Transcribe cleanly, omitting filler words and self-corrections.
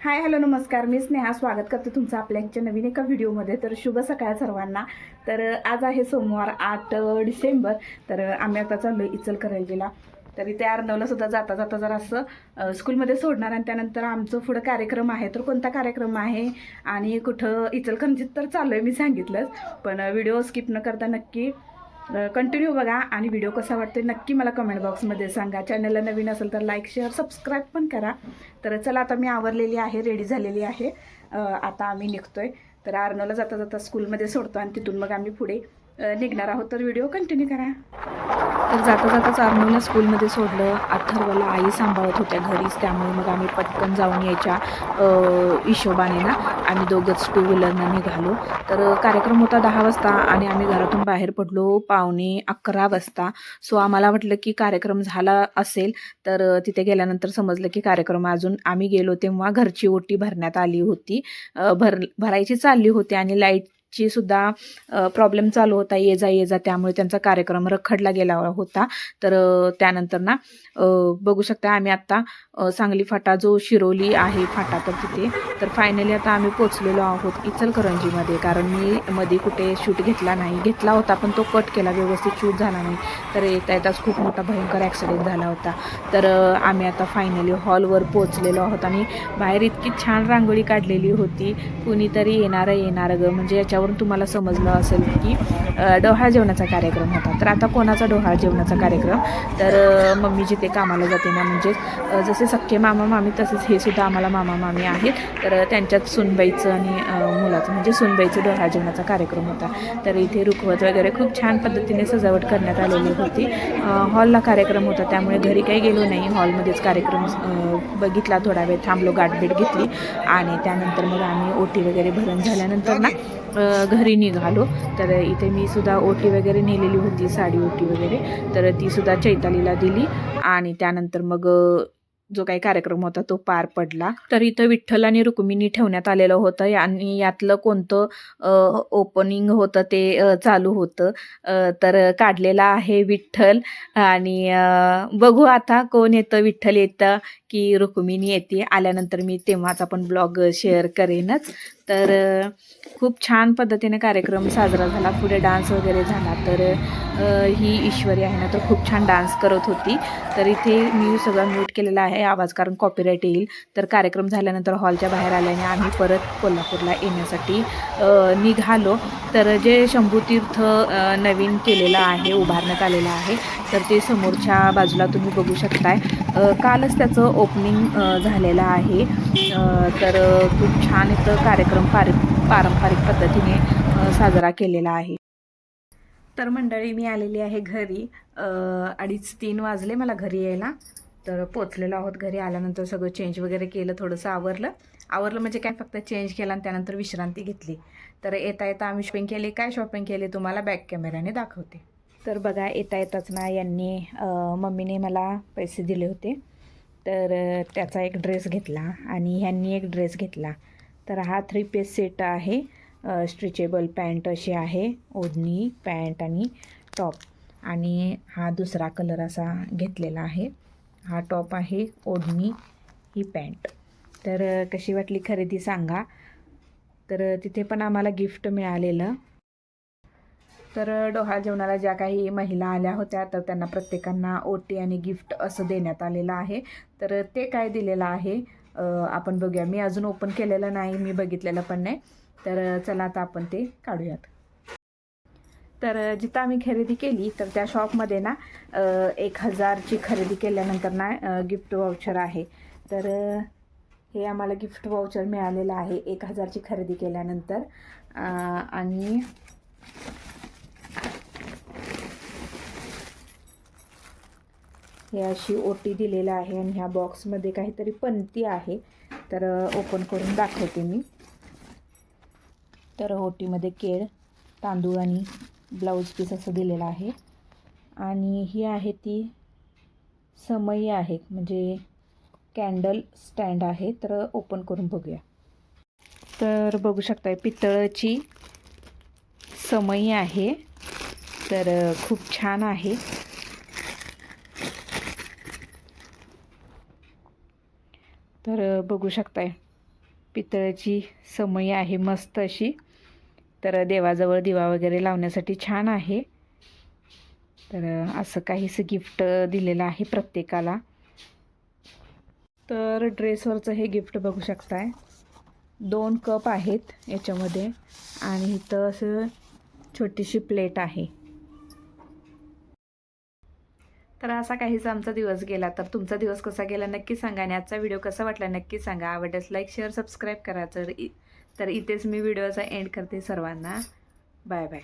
Hi hello नमस्कार, मी स्नेहा स्वागत करते तुमचं आपल्या नवीन एका व्हिडिओमध्ये. तर शुभ सकाळ सर्वांना. तर आज आहे सोमवार 8 डिसेंबर. तर आम्ही आता चाललो इचलकरंजीला. तर इथे अर्णवला सुद्धा जाता जाता जरा असं स्कूलमध्ये सोडणार आणि त्यानंतर आमचं पुढं कार्यक्रम आहे. तर कोणता कार्यक्रम आहे आणि कुठं इचलकरंजीत तर चाललो आहे मी सांगितलंच, पण व्हिडिओ स्किप न करता नक्की कंटिन्यू बघा आणि व्हिडिओ कसा वाटते नक्की मला कमेंट बॉक्समध्ये सांगा. चॅनलला नवीन असेल तर लाईक शेअर सबस्क्राईब पण करा. तर चला आता मी आवरलेली आहे, रेडी झालेली आहे. आता आम्ही निघतोय. तर अर्णवला जाता जाता स्कूलमध्ये सोडतो आणि तिथून मग आम्ही पुढे निघणार आहोत. तर व्हिडिओ कंटिन्यू करा. तर जाता जाताच अर्णवला स्कूलमध्ये सोडलं. अथर्वला आई सांभाळत होत्या घरीच, त्यामुळे मग आम्ही पटकन जाऊन यायच्या हिशोबाने ना आम्ही दोघंच टू व्हीलरनं निघालो. तर कार्यक्रम होता 10 वाजता आणि आम्ही घरातून बाहेर पडलो 11:15 वाजता. सो आम्हाला वाटलं की कार्यक्रम झाला असेल. तर तिथे गेल्यानंतर समजलं की कार्यक्रम अजून आम्ही गेलो तेव्हा घरची ओटी भरण्यात आली होती, भरायची चालली होती आणि लाईटची सुद्धा प्रॉब्लेम चालू होता, ये जा, त्यामुळे त्यांचा कार्यक्रम रखडला गेला होता. तर त्यानंतर ना बघू शकता आम्ही आत्ता सांगली फाटा जो शिरोली आहे फाटा, तर तिथे तर फायनली आता आम्ही पोचलेलो आहोत इचलकरंजीमध्ये. कारण मी मध्ये कुठे शूट घेतला होता पण तो कट केला, व्यवस्थित शूट झाला नाही. तर येता येताच खूप मोठा भयंकर ॲक्सिडेंट झाला होता. तर आम्ही आता फायनली हॉलवर पोचलेलो आहोत आणि बाहेर इतकी छान रांगोळी काढलेली होती. कुणीतरी येणारं ग, म्हणजे याच्यावरून तुम्हाला समजलं असेल की डोहाळ जेवणाचा कार्यक्रम होता. तर आता कोणाचा डोहाळ जेवणाचा कार्यक्रम, तर मम्मी जिथे कामाला जाते ना, म्हणजे जसे सख्खे मामा मामी तसेच हे सुद्धा आम्हाला मामा मामी आहेत. तर त्यांच्यात सुनबाईचं आणि मुलाचं म्हणजे सुनबाईचं डोहाळ जेवणाचा कार्यक्रम होता. तर इथे रुखवत वगैरे खूप छान पद्धतीने सजावट करण्यात आलेली होती. हॉलला कार्यक्रम होता त्यामुळे घरी काही गेलो नाही, हॉलमध्येच कार्यक्रम बघितला, थोडा वेळ थांबलो, गाठभेट घेतली आणि त्यानंतर मग आम्ही ओटी वगैरे भरून झाल्यानंतर ना घरी निघालो. तर इथे मी सुद्धा ओटी वगैरे नेलेली होती, साडी ओटी वगैरे, तर ती सुद्धा चैतालीला दिली आणि त्यानंतर मग जो काही कार्यक्रम होता तो पार पडला. तर इथं विठ्ठल आणि रुक्मिणी ठेवण्यात आलेलं होतं आणि यातलं कोणतं ओपनिंग होतं ते चालू होतं. तर काढलेला आहे विठ्ठल आणि बघू आता कोण येतं, विठ्ठल येतं की रुक्मिणी येते. आल्यानंतर मी तेव्हाच आपण ब्लॉग शेअर करेनच. तर खूप छान पद्धतीने कार्यक्रम साजरा झाला. पुढे डान्स वगैरे झाला. तर ही ईश्वरी आहे ना, तर खूप छान डान्स करत होती. तर इथे मी सगळं म्यूट केलेला आहे आवाज, कारण कॉपीराईट येईल. तर कार्यक्रम झाल्यानंतर हॉलच्या बाहेर आल्याने आम्ही परत कोल्हापूरला येण्यासाठी निघालो. तर जे शंभूतीर्थ नवीन केलेलं आहे, उभारण्यात आलेलं आहे, तर ते समोरच्या बाजूला तुम्ही बघू शकताय. कालच त्याचं ओपनिंग झालेलं आहे. तर खूप छान इथं कार्यक्रम पारंपरिक पद्धतीने साजरा केलेला आहे. तर मंडळी मी आलेली आहे घरी. 2:30-3 वाजले मला घरी यायला. तर पोचलेलो आहोत. घरी आल्यानंतर सगळं चेंज वगैरे केलं, थोडंसं आवरलं म्हणजे काय, फक्त चेंज केला आणि त्यानंतर विश्रांती घेतली. तर येता येता आम्ही शॉपिंग केली. काय शॉपिंग केली तुम्हाला बॅक कॅमेऱ्याने दाखवते. तर बघा, येता येताच ना यांनी मम्मीने मला पैसे दिले होते. तर त्याचा एक ड्रेस घेतला आणि ह्यांनी एक ड्रेस घेतला. तर हा 3 पीस सेट आहे. स्ट्रेचेबल पॅन्ट अशी आहे, ओढणी पॅन्ट आणि टॉप. आणि हा दुसरा कलर असा घेतलेला आहे. हा टॉप आहे, ओढणी, ही पॅन्ट. तर कशी वाटली खरेदी सांगा. तर तिथे पण आम्हाला गिफ्ट मिळालेलं. तर डोहाळ जेवणाला ज्या काही महिला आल्या होत्या तर त्यांना प्रत्येकांना ओटी आणि गिफ्ट असं देण्यात आलेलं आहे. तर ते काय दिलेलं आहे आपण बघूया. मी अजून ओपन केलेलं नाही, मी बघितलेलं पण नाही. तर चला आता आपण ते काढूयात. तर जिथं आम्ही खरेदी केली तर त्या शॉपमध्ये ना 1000ची खरेदी केल्यानंतर ना गिफ्ट वाउचर आहे. तर हे आम्हाला गिफ्ट वाउचर मिळालेलं आहे 1000ची खरेदी केल्यानंतर. आणि हे अशी ओटी दिलेलं आहे आणि ह्या बॉक्समध्ये काहीतरी पणती आहे. तर ओपन करून दाखवते मी. तर ओटीमध्ये केळ, तांदूळ आणि ब्लाऊज पीस असं दिलेलं आहे. आणि ही आहे ती समई आहे, म्हणजे कॅन्डल स्टँड आहे. तर ओपन करून बघूया. तर बघू शकताय पितळाची समई आहे. तर खूप छान आहे. तर बघू शकताय पितळेची समई आहे मस्त अशी. तर देवाजवळ दिवा वगैरे लावण्यासाठी छान आहे. तर असं काहीसं गिफ्ट दिलेलं आहे प्रत्येकाला. तर ड्रेसवरचं हे गिफ्ट बघू शकताय. 2 कप आहेत याच्यामध्ये आणि इथं असं छोटीशी प्लेट आहे. तर असा काहीसा आमचा दिवस गेला. तर तुमचा दिवस कसा गेला नक्की सांगा आणि आजचा व्हिडिओ कसा वाटला नक्की सांगा. आवडल्यास लाईक शेअर सबस्क्राईब करा. तर इथेच मी व्हिडिओचा एंड करते. सर्वांना बाय बाय.